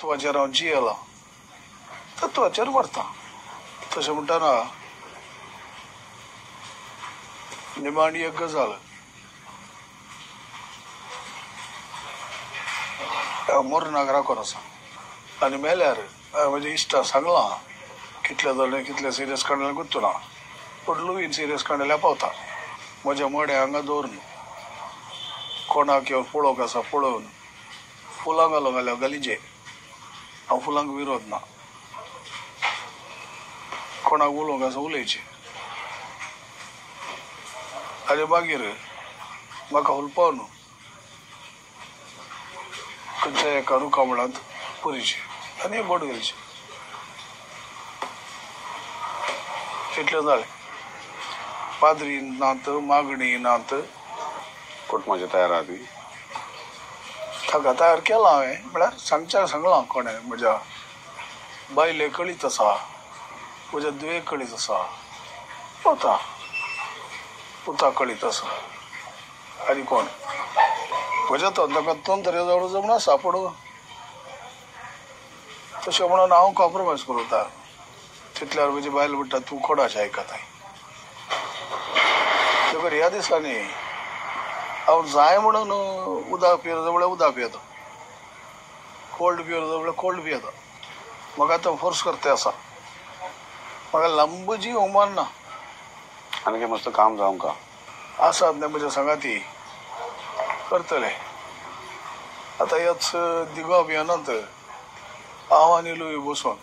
तत्वाचेर हांव जियेला तत्वाचेर व्हरता तशें म्हणटाना निमाणी एक गजाल मरनाक राखून आसा आनी मेल्यार म्हज्या इश्टा सांगलां कितले जाणे कितले सिरियस काडले गुंतूना पूण लुवीन सिरियस काडल्या पावता म्हज्या मड्या हांगा दवरून कोणाक येवन पळोवंक आसा पळोवन फुलां घालूंक घाल्या गलिजे हांव फुलांक विरोध ना कोणाक उलोवंक आसा उलयचें आनी मागीर म्हाका हुलपावन खंयच्याय एका रुखामळांत पुरीचें आनी बोट घालचें इतलें जालें पाद्री नात मागणी नात कुटुंबाची तयार आहा ती ताका तयार केला हांवें म्हळ्यार सांगच्याक सांगलां कोणें म्हज्या बायले कळीत आसा म्हज्या दुये कळीत आसा पोता पुता कळीत आसा आनी कोण म्हज्या ताका तंत्रे जवळ जमून आसा पूण तशें म्हणून हांव कॉम्प्रोमायज करूं तितल्यार म्हजी बायल म्हणटा तूं कोणाचें आयकताय देखून ह्या दिसांनी हांव जाय म्हणून उदक पियेता म्हळ्यार उदक पियेता कोल्ड पियेता म्हळ्यार कोल्ड पियेता म्हाका आतां फोर्स करता आसा म्हाका लांब जीव मारना आणखी मस्त काम जावंक आसात न्ही म्हज्या सांगाती करतले आतां ह्याच दिगो अभियानांत हांव आनी लुवी बसून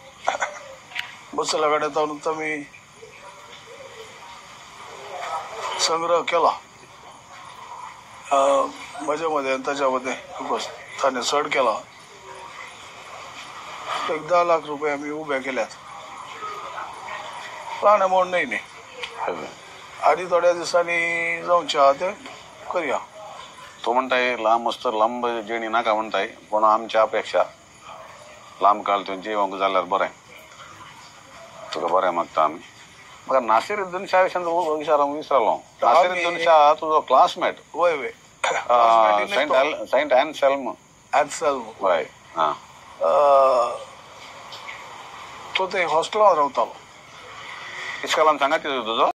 बसल्या कडेन तातूंत आमी संग्रह केला म्हज्या मदें आनी ताच्या मदें ताणें चड केला एक 10 लाख रुपया आमी उबे केल्यात ल्हान अमावंट न्ही आनी थोड्या दिसांनी जावचें आहा तें करया तो म्हणटाय लांब मस्त लांब जेणी नाका म्हणटाय पूण आमच्या अपेक्षा लांब काळ तुवें जिवंक जाल्यार बरें तुका बरें मागता आमी म्हाका नासिरुद्दीन शाह विचारलो नासिरुद्दीन शाह तुजो क्लासमेट वय वय सेंट एन्सेल्म हय तो थंय हॉस्टेलांत रावतालो इश्कालान सांगात तुजो